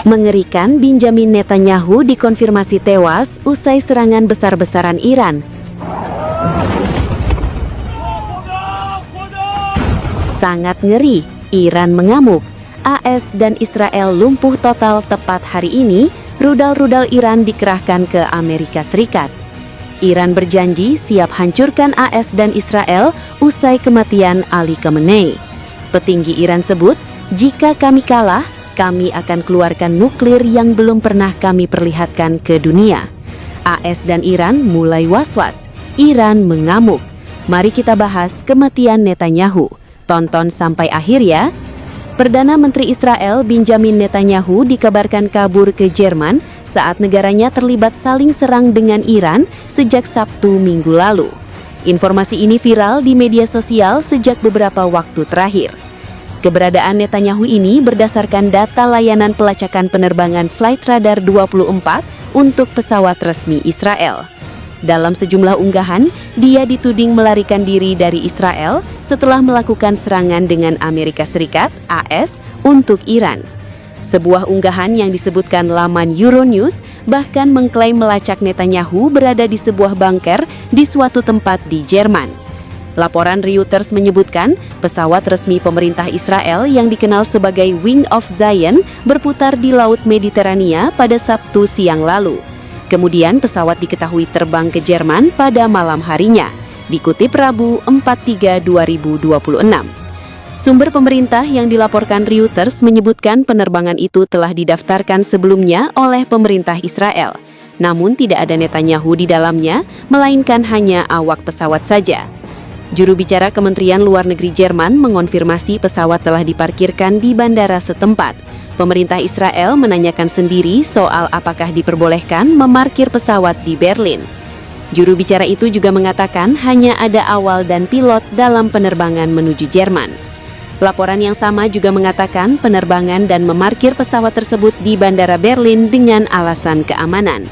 Mengerikan, Benjamin Netanyahu dikonfirmasi tewas usai serangan besar-besaran Iran. Sangat ngeri, Iran mengamuk. AS dan Israel lumpuh total tepat hari ini, rudal-rudal Iran dikerahkan ke Amerika Serikat. Iran berjanji siap hancurkan AS dan Israel usai kematian Ali Khamenei. Petinggi Iran sebut, jika kami kalah, kami akan keluarkan nuklir yang belum pernah kami perlihatkan ke dunia. AS dan Iran mulai was-was. Iran mengamuk. Mari kita bahas kematian Netanyahu. Tonton sampai akhir ya. Perdana Menteri Israel Benjamin Netanyahu dikabarkan kabur ke Jerman saat negaranya terlibat saling serang dengan Iran sejak Sabtu minggu lalu. Informasi ini viral di media sosial sejak beberapa waktu terakhir. Keberadaan Netanyahu ini berdasarkan data layanan pelacakan penerbangan Flight Radar 24 untuk pesawat resmi Israel. Dalam sejumlah unggahan, dia dituding melarikan diri dari Israel setelah melakukan serangan dengan Amerika Serikat, AS, untuk Iran. Sebuah unggahan yang disebutkan laman Euronews bahkan mengklaim melacak Netanyahu berada di sebuah bunker di suatu tempat di Jerman. Laporan Reuters menyebutkan pesawat resmi pemerintah Israel yang dikenal sebagai Wing of Zion berputar di Laut Mediterania pada Sabtu siang lalu. Kemudian pesawat diketahui terbang ke Jerman pada malam harinya, dikutip Rabu 4/3/2026. Sumber pemerintah yang dilaporkan Reuters menyebutkan penerbangan itu telah didaftarkan sebelumnya oleh pemerintah Israel. Namun tidak ada Netanyahu di dalamnya, melainkan hanya awak pesawat saja. Juru bicara Kementerian Luar Negeri Jerman mengonfirmasi pesawat telah diparkirkan di bandara setempat. Pemerintah Israel menanyakan sendiri soal apakah diperbolehkan memarkir pesawat di Berlin. Juru bicara itu juga mengatakan hanya ada awal dan pilot dalam penerbangan menuju Jerman. Laporan yang sama juga mengatakan penerbangan dan memarkir pesawat tersebut di Bandara Berlin dengan alasan keamanan.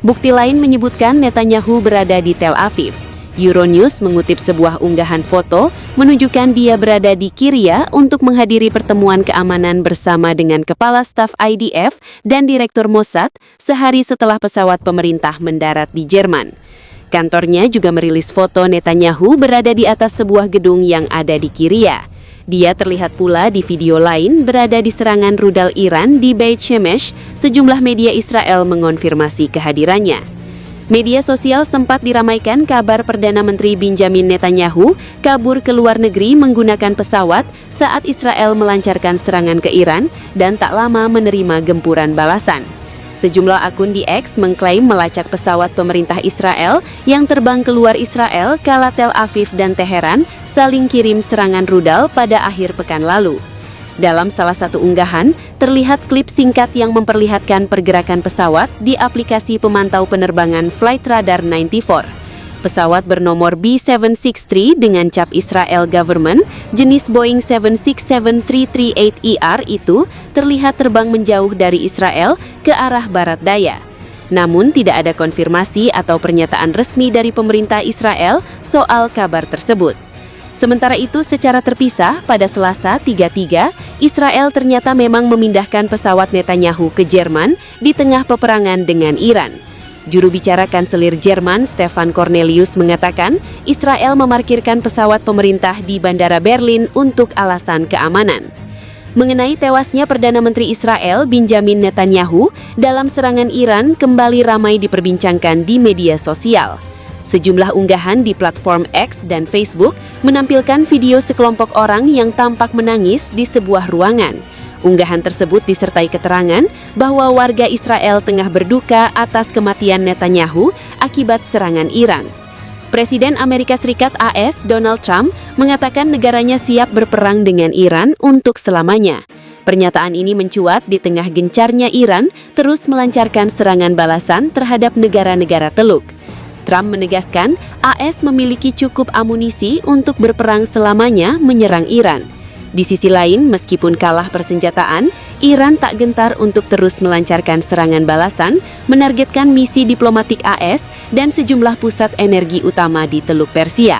Bukti lain menyebutkan Netanyahu berada di Tel Aviv. Euronews mengutip sebuah unggahan foto menunjukkan dia berada di Kiryat untuk menghadiri pertemuan keamanan bersama dengan Kepala Staf IDF dan Direktur Mossad sehari setelah pesawat pemerintah mendarat di Jerman. Kantornya juga merilis foto Netanyahu berada di atas sebuah gedung yang ada di Kiryat. Dia terlihat pula di video lain berada di serangan rudal Iran di Beit Shemesh. Sejumlah media Israel mengonfirmasi kehadirannya. Media sosial sempat diramaikan kabar Perdana Menteri Benjamin Netanyahu kabur ke luar negeri menggunakan pesawat saat Israel melancarkan serangan ke Iran dan tak lama menerima gempuran balasan. Sejumlah akun di X mengklaim melacak pesawat pemerintah Israel yang terbang keluar Israel kala Tel Aviv dan Teheran saling kirim serangan rudal pada akhir pekan lalu. Dalam salah satu unggahan, terlihat klip singkat yang memperlihatkan pergerakan pesawat di aplikasi pemantau penerbangan Flight Radar 94. Pesawat bernomor B763 dengan cap Israel Government, jenis Boeing 767-338ER itu terlihat terbang menjauh dari Israel ke arah barat daya. Namun tidak ada konfirmasi atau pernyataan resmi dari pemerintah Israel soal kabar tersebut. Sementara itu, secara terpisah, pada Selasa 3/3, Israel ternyata memang memindahkan pesawat Netanyahu ke Jerman di tengah peperangan dengan Iran. Juru bicara Kanselir Jerman, Stefan Cornelius, mengatakan Israel memarkirkan pesawat pemerintah di Bandara Berlin untuk alasan keamanan. Mengenai tewasnya Perdana Menteri Israel Benjamin Netanyahu dalam serangan Iran kembali ramai diperbincangkan di media sosial. Sejumlah unggahan di platform X dan Facebook menampilkan video sekelompok orang yang tampak menangis di sebuah ruangan. Unggahan tersebut disertai keterangan bahwa warga Israel tengah berduka atas kematian Netanyahu akibat serangan Iran. Presiden Amerika Serikat AS Donald Trump mengatakan negaranya siap berperang dengan Iran untuk selamanya. Pernyataan ini mencuat di tengah gencarnya Iran terus melancarkan serangan balasan terhadap negara-negara Teluk. Trump menegaskan AS memiliki cukup amunisi untuk berperang selamanya menyerang Iran. Di sisi lain, meskipun kalah persenjataan, Iran tak gentar untuk terus melancarkan serangan balasan, menargetkan misi diplomatik AS dan sejumlah pusat energi utama di Teluk Persia.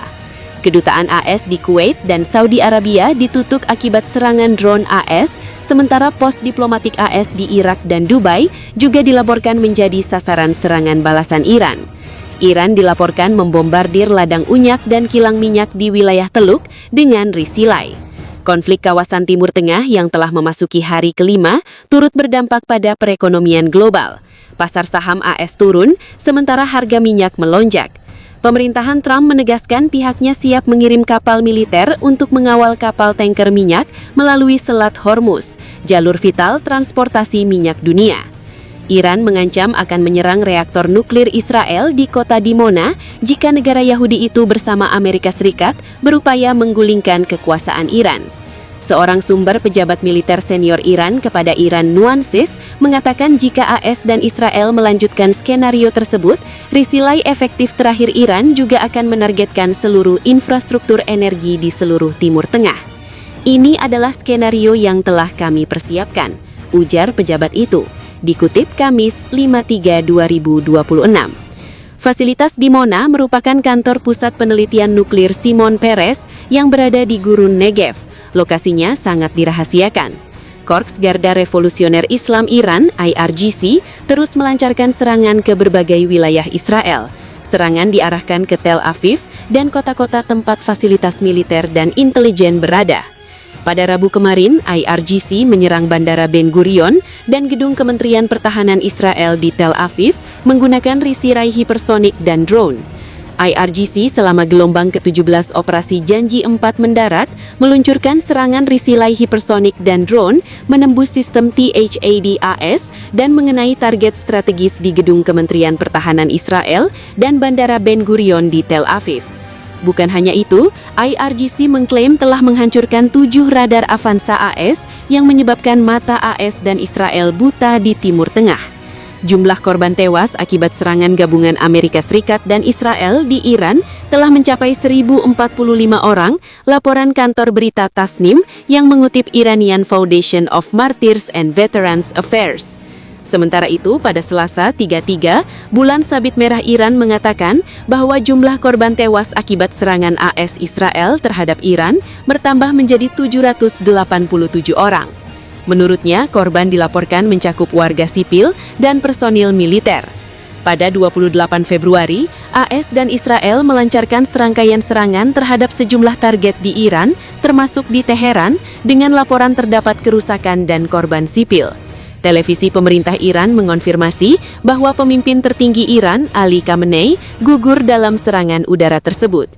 Kedutaan AS di Kuwait dan Saudi Arabia ditutup akibat serangan drone AS sementara pos diplomatik AS di Irak dan Dubai juga dilaporkan menjadi sasaran serangan balasan Iran. Iran dilaporkan membombardir ladang unyak dan kilang minyak di wilayah Teluk dengan risilai. Konflik kawasan Timur Tengah yang telah memasuki hari kelima turut berdampak pada perekonomian global. Pasar saham AS turun, sementara harga minyak melonjak. Pemerintahan Trump menegaskan pihaknya siap mengirim kapal militer untuk mengawal kapal tanker minyak melalui Selat Hormuz, jalur vital transportasi minyak dunia. Iran mengancam akan menyerang reaktor nuklir Israel di kota Dimona jika negara Yahudi itu bersama Amerika Serikat berupaya menggulingkan kekuasaan Iran. Seorang sumber pejabat militer senior Iran kepada Iran Nuansis mengatakan jika AS dan Israel melanjutkan skenario tersebut, risilai efektif terakhir Iran juga akan menargetkan seluruh infrastruktur energi di seluruh Timur Tengah. Ini adalah skenario yang telah kami persiapkan, ujar pejabat itu. Dikutip Kamis 5/3/2026. Fasilitas Dimona merupakan kantor pusat penelitian nuklir Shimon Peres yang berada di Gurun Negev. Lokasinya sangat dirahasiakan. Korps Garda Revolusioner Islam Iran (IRGC) terus melancarkan serangan ke berbagai wilayah Israel. Serangan diarahkan ke Tel Aviv dan kota-kota tempat fasilitas militer dan intelijen berada. Pada Rabu kemarin, IRGC menyerang Bandara Ben Gurion dan gedung Kementerian Pertahanan Israel di Tel Aviv menggunakan risilai hipersonik dan drone. IRGC selama gelombang ke-17 operasi Janji 4 mendarat meluncurkan serangan risilai hipersonik dan drone menembus sistem THAAD-AS dan mengenai target strategis di gedung Kementerian Pertahanan Israel dan Bandara Ben Gurion di Tel Aviv. Bukan hanya itu, IRGC mengklaim telah menghancurkan 7 radar Avanza AS yang menyebabkan mata AS dan Israel buta di Timur Tengah. Jumlah korban tewas akibat serangan gabungan Amerika Serikat dan Israel di Iran telah mencapai 1.045 orang, laporan kantor berita Tasnim yang mengutip Iranian Foundation of Martyrs and Veterans Affairs. Sementara itu, pada Selasa 3/3, Bulan Sabit Merah Iran mengatakan bahwa jumlah korban tewas akibat serangan AS Israel terhadap Iran bertambah menjadi 787 orang. Menurutnya, korban dilaporkan mencakup warga sipil dan personil militer. Pada 28 Februari, AS dan Israel melancarkan serangkaian serangan terhadap sejumlah target di Iran, termasuk di Teheran, dengan laporan terdapat kerusakan dan korban sipil. Televisi pemerintah Iran mengonfirmasi bahwa pemimpin tertinggi Iran, Ali Khamenei, gugur dalam serangan udara tersebut.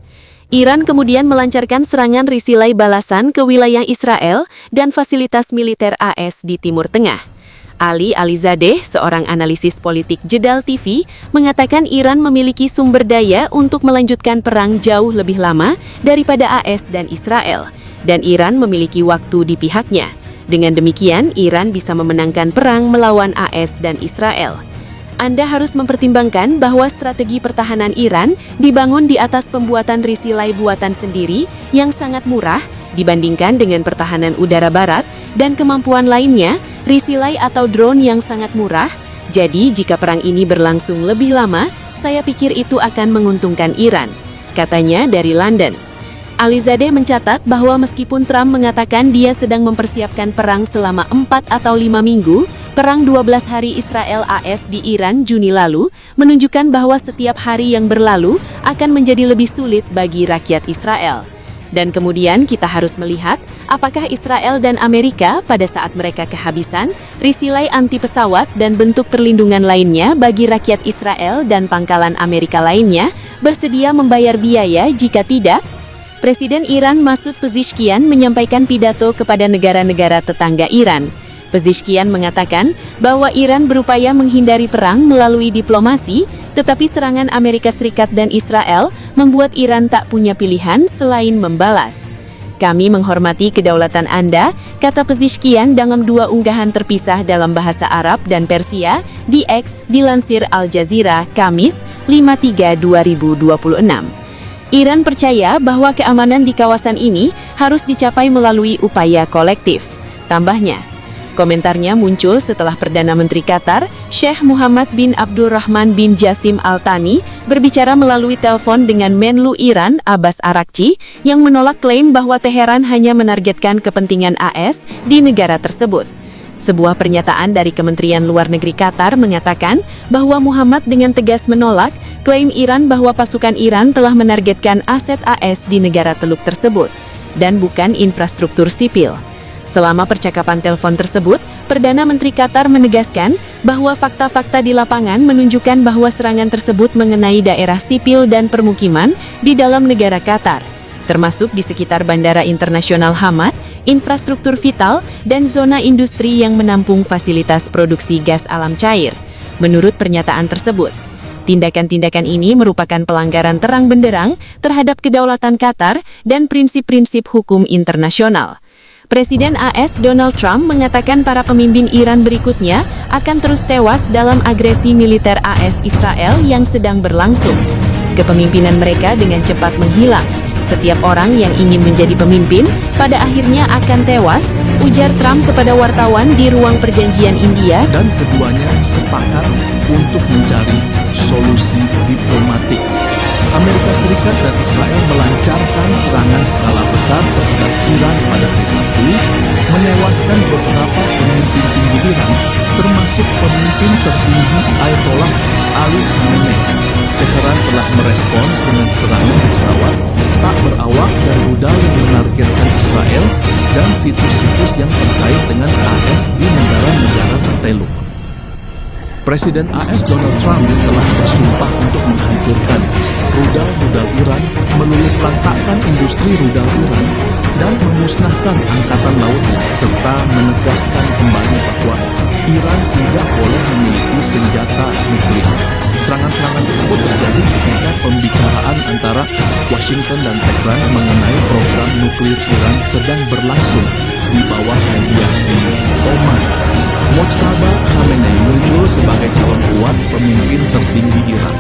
Iran kemudian melancarkan serangan risilai balasan ke wilayah Israel dan fasilitas militer AS di Timur Tengah. Ali Alizadeh, seorang analisis politik Jedal TV, mengatakan Iran memiliki sumber daya untuk melanjutkan perang jauh lebih lama daripada AS dan Israel, dan Iran memiliki waktu di pihaknya. Dengan demikian, Iran bisa memenangkan perang melawan AS dan Israel. Anda harus mempertimbangkan bahwa strategi pertahanan Iran dibangun di atas pembuatan risilai buatan sendiri yang sangat murah dibandingkan dengan pertahanan udara barat dan kemampuan lainnya, risilai atau drone yang sangat murah. Jadi, jika perang ini berlangsung lebih lama, saya pikir itu akan menguntungkan Iran, katanya dari London. Alizadeh mencatat bahwa meskipun Trump mengatakan dia sedang mempersiapkan perang selama 4 atau 5 minggu, perang 12 hari Israel-AS di Iran Juni lalu menunjukkan bahwa setiap hari yang berlalu akan menjadi lebih sulit bagi rakyat Israel. Dan kemudian kita harus melihat apakah Israel dan Amerika pada saat mereka kehabisan risilai anti pesawat dan bentuk perlindungan lainnya bagi rakyat Israel dan pangkalan Amerika lainnya bersedia membayar biaya. Jika tidak, Presiden Iran Masoud Pezeshkian menyampaikan pidato kepada negara-negara tetangga Iran. Pezeshkian mengatakan bahwa Iran berupaya menghindari perang melalui diplomasi, tetapi serangan Amerika Serikat dan Israel membuat Iran tak punya pilihan selain membalas. Kami menghormati kedaulatan Anda, kata Pezeshkian dalam 2 unggahan terpisah dalam bahasa Arab dan Persia di X, dilansir Al Jazeera, Kamis 5/3/2026. Iran percaya bahwa keamanan di kawasan ini harus dicapai melalui upaya kolektif. Tambahnya, Komentarnya muncul setelah Perdana Menteri Qatar, Sheikh Muhammad bin Abdulrahman bin Jassim Al Thani, berbicara melalui telepon dengan Menlu Iran, Abbas Araghchi, yang menolak klaim bahwa Teheran hanya menargetkan kepentingan AS di negara tersebut. Sebuah pernyataan dari Kementerian Luar Negeri Qatar mengatakan bahwa Muhammad dengan tegas menolak klaim Iran bahwa pasukan Iran telah menargetkan aset AS di negara Teluk tersebut, dan bukan infrastruktur sipil. Selama percakapan telepon tersebut, Perdana Menteri Qatar menegaskan bahwa fakta-fakta di lapangan menunjukkan bahwa serangan tersebut mengenai daerah sipil dan permukiman di dalam negara Qatar, termasuk di sekitar Bandara Internasional Hamad, infrastruktur vital, dan zona industri yang menampung fasilitas produksi gas alam cair. Menurut pernyataan tersebut, tindakan-tindakan ini merupakan pelanggaran terang benderang terhadap kedaulatan Qatar dan prinsip-prinsip hukum internasional. Presiden AS Donald Trump mengatakan para pemimpin Iran berikutnya akan terus tewas dalam agresi militer AS Israel yang sedang berlangsung. Kepemimpinan mereka dengan cepat menghilang. Setiap orang yang ingin menjadi pemimpin pada akhirnya akan tewas, ujar Trump kepada wartawan di ruang perjanjian India. Dan keduanya sepakat untuk mencari solusi diplomatik. Amerika Serikat dan Israel melancarkan serangan skala besar terhadap Iran pada hari Sabtu, menewaskan beberapa pemimpin tinggi Iran, termasuk pemimpin tertinggi Ayatollah Ali Khamenei. Teheran telah merespons dengan serangan pesawat tak berawak dan rudal yang menargetkan Israel dan situs-situs yang terkait dengan AS di negara-negara Teluk. Presiden AS Donald Trump telah bersumpah untuk menghancurkan rudal-rudal Iran, meluluhlantakkan industri rudal Iran, dan memusnahkan angkatan lautnya, serta menegaskan kembali bahwa Iran tidak boleh memiliki senjata nuklir. Serangan-serangan tersebut terjadi ketika pembicaraan antara Washington dan Tehran mengenai program nuklir Iran sedang berlangsung di bawah mediasi Oman. Mojtaba Khamenei muncul sebagai calon kuat pemimpin tertinggi Iran.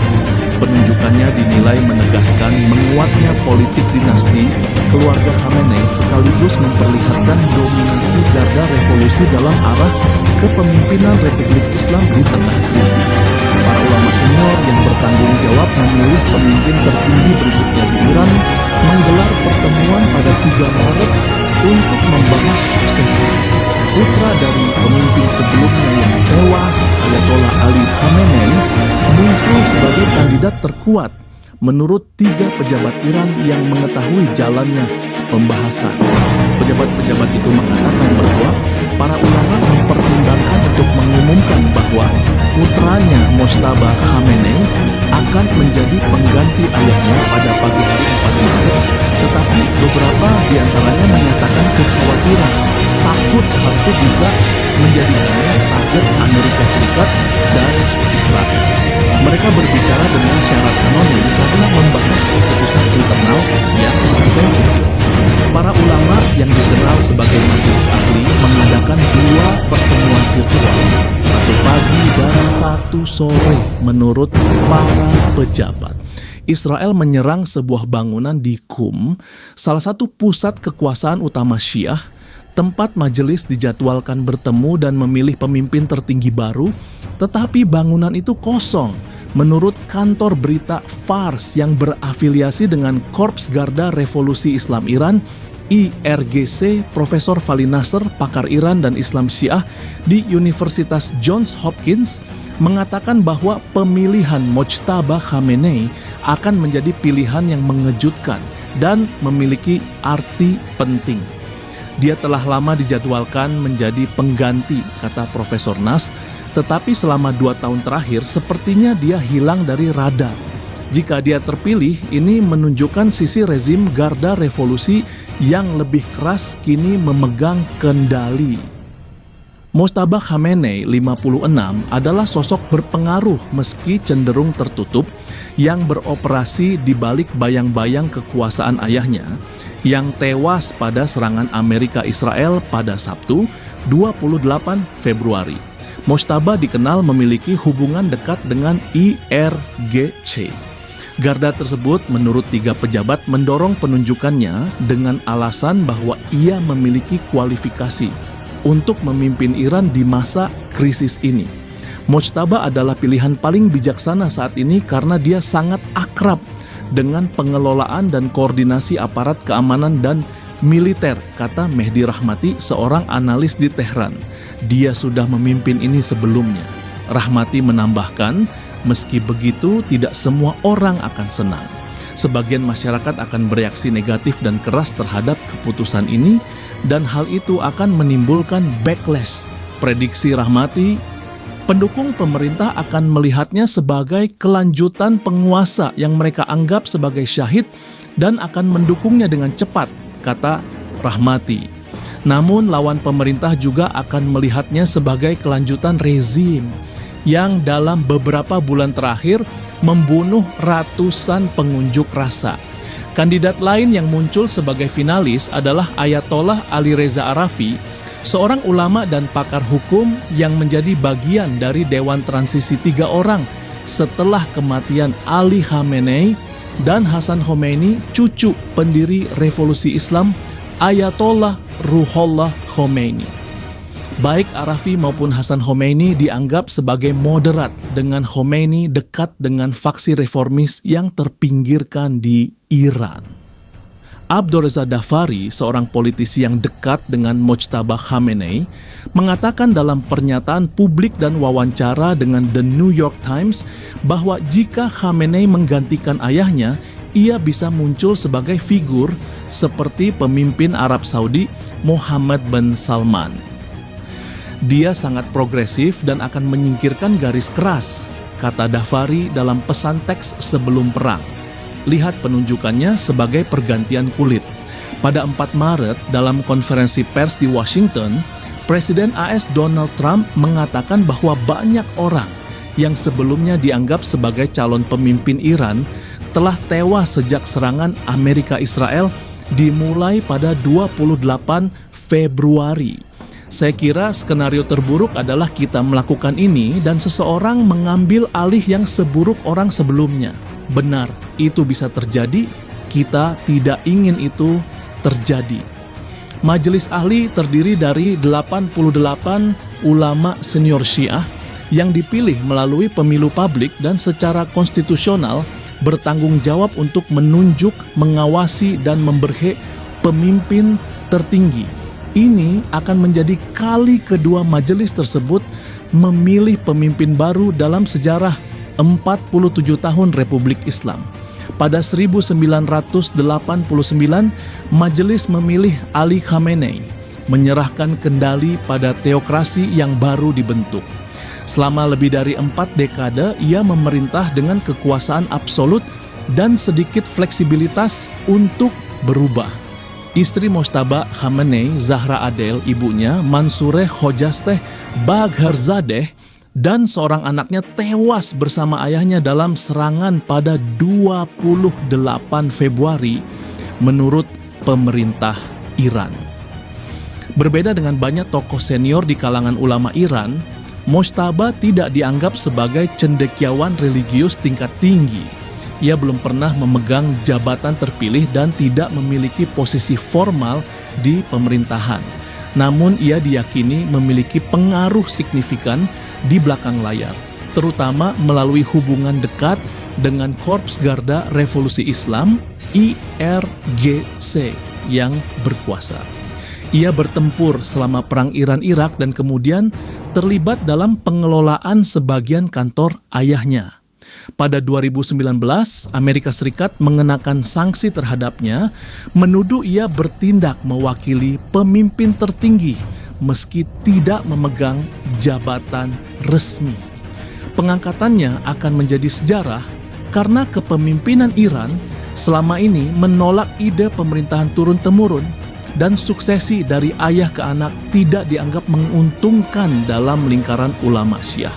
Penunjukannya dinilai menegaskan menguatnya politik dinasti keluarga Khamenei sekaligus memperlihatkan dominasi garda revolusi dalam arah kepemimpinan Republik Islam di tengah krisis. Para ulama senior yang bertanggung jawab memilih pemimpin tertinggi berikutnya di Iran menggelar pertemuan pada 3 Maret untuk membahas suksesi. Putra dari pemimpin sebelumnya yang tewas, Ayatollah Ali Khamenei, muncul sebagai kandidat terkuat menurut 3 pejabat Iran yang mengetahui jalannya pembahasan. Pejabat-pejabat itu mengatakan bahwa para ulama mempertimbangkan untuk mengumumkan bahwa putranya Mojtaba Khamenei akan menjadi pengganti ayahnya pada pagi hari 4 Maret, tetapi beberapa di antaranya menyatakan kekhawatiran takut hal itu bisa menjadikannya target Amerika Serikat dan Israel. Mereka berbicara dengan syarat anonim karena membahas keputusan internal yang sensitif. Para ulama yang dikenal sebagai majelis ahli mengadakan 2 pertemuan virtual, 1 pagi dan 1 sore menurut para pejabat. Israel menyerang sebuah bangunan di Qum, salah satu pusat kekuasaan utama Syiah, tempat majelis dijadwalkan bertemu dan memilih pemimpin tertinggi baru, tetapi bangunan itu kosong. Menurut kantor berita Fars yang berafiliasi dengan Korps Garda Revolusi Islam Iran, IRGC, Profesor Vali Nasr, pakar Iran dan Islam Syiah di Universitas Johns Hopkins, mengatakan bahwa pemilihan Mojtaba Khamenei akan menjadi pilihan yang mengejutkan dan memiliki arti penting. Dia telah lama dijadwalkan menjadi pengganti, kata Profesor Nas, tetapi selama 2 tahun terakhir sepertinya dia hilang dari radar. Jika dia terpilih, ini menunjukkan sisi rezim Garda Revolusi yang lebih keras kini memegang kendali. Mojtaba Khamenei, 56, adalah sosok berpengaruh meski cenderung tertutup yang beroperasi di balik bayang-bayang kekuasaan ayahnya yang tewas pada serangan Amerika Israel pada Sabtu, 28 Februari. Mojtaba dikenal memiliki hubungan dekat dengan IRGC. Garda tersebut menurut 3 pejabat mendorong penunjukannya dengan alasan bahwa ia memiliki kualifikasi. untuk memimpin Iran di masa krisis ini. Mojtaba adalah pilihan paling bijaksana saat ini karena dia sangat akrab dengan pengelolaan dan koordinasi aparat keamanan dan militer, kata Mehdi Rahmati, seorang analis di Tehran. Dia sudah memimpin ini sebelumnya. Rahmati menambahkan, meski begitu tidak semua orang akan senang. Sebagian masyarakat akan bereaksi negatif dan keras terhadap keputusan ini, dan hal itu akan menimbulkan backlash. Prediksi Rahmati, pendukung pemerintah akan melihatnya sebagai kelanjutan penguasa yang mereka anggap sebagai syahid dan akan mendukungnya dengan cepat, kata Rahmati. Namun lawan pemerintah juga akan melihatnya sebagai kelanjutan rezim yang dalam beberapa bulan terakhir membunuh ratusan pengunjuk rasa. Kandidat lain yang muncul sebagai finalis adalah Ayatollah Ali Reza Arafi, seorang ulama dan pakar hukum yang menjadi bagian dari Dewan Transisi 3 orang setelah kematian Ali Khamenei dan Hasan Khomeini, cucu pendiri Revolusi Islam Ayatollah Ruhollah Khomeini. Baik Arafi maupun Hasan Khomeini dianggap sebagai moderat, dengan Khomeini dekat dengan faksi reformis yang terpinggirkan di Iran. Abdorreza Dafari, seorang politisi yang dekat dengan Mojtaba Khamenei, mengatakan dalam pernyataan publik dan wawancara dengan The New York Times bahwa jika Khamenei menggantikan ayahnya, ia bisa muncul sebagai figur seperti pemimpin Arab Saudi Mohammed bin Salman. Dia sangat progresif dan akan menyingkirkan garis keras, kata Dafari dalam pesan teks sebelum perang. Lihat penunjukannya sebagai pergantian kulit. Pada 4 Maret dalam konferensi pers di Washington, Presiden AS Donald Trump mengatakan bahwa banyak orang yang sebelumnya dianggap sebagai calon pemimpin Iran telah tewas sejak serangan Amerika-Israel dimulai pada 28 Februari. Saya kira skenario terburuk adalah kita melakukan ini dan seseorang mengambil alih yang seburuk orang sebelumnya. Benar, itu bisa terjadi. Kita tidak ingin itu terjadi. Majelis ahli terdiri dari 88 ulama senior Syiah yang dipilih melalui pemilu publik dan secara konstitusional bertanggung jawab untuk menunjuk, mengawasi, dan memberhek pemimpin tertinggi. Ini akan menjadi kali kedua majelis tersebut memilih pemimpin baru dalam sejarah 47 tahun Republik Islam. Pada 1989, majelis memilih Ali Khamenei, menyerahkan kendali pada teokrasi yang baru dibentuk. Selama lebih dari 4 dekade, ia memerintah dengan kekuasaan absolut dan sedikit fleksibilitas untuk berubah. Istri Mojtaba Khamenei, Zahra Adel, ibunya, Mansureh Khojasteh Bagharzadeh, dan seorang anaknya tewas bersama ayahnya dalam serangan pada 28 Februari menurut pemerintah Iran. Berbeda dengan banyak tokoh senior di kalangan ulama Iran, Mojtaba tidak dianggap sebagai cendekiawan religius tingkat tinggi. Ia belum pernah memegang jabatan terpilih dan tidak memiliki posisi formal di pemerintahan. Namun ia diyakini memiliki pengaruh signifikan di belakang layar, terutama melalui hubungan dekat dengan Korps Garda Revolusi Islam IRGC yang berkuasa. Ia bertempur selama Perang Iran-Irak dan kemudian terlibat dalam pengelolaan sebagian kantor ayahnya. Pada 2019, Amerika Serikat mengenakan sanksi terhadapnya, menuduh ia bertindak mewakili pemimpin tertinggi meski tidak memegang jabatan resmi. Pengangkatannya akan menjadi sejarah karena kepemimpinan Iran selama ini menolak ide pemerintahan turun-temurun dan suksesi dari ayah ke anak tidak dianggap menguntungkan dalam lingkaran ulama Syiah.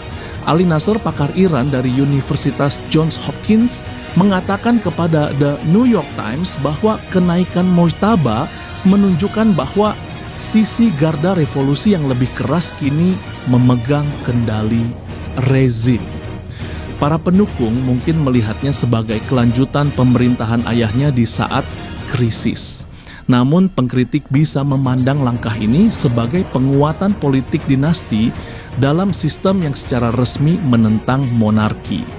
Ali Nasr, pakar Iran dari Universitas Johns Hopkins, mengatakan kepada The New York Times bahwa kenaikan Mojtaba menunjukkan bahwa sisi garda revolusi yang lebih keras kini memegang kendali rezim. Para pendukung mungkin melihatnya sebagai kelanjutan pemerintahan ayahnya di saat krisis. Namun pengkritik bisa memandang langkah ini sebagai penguatan politik dinasti dalam sistem yang secara resmi menentang monarki.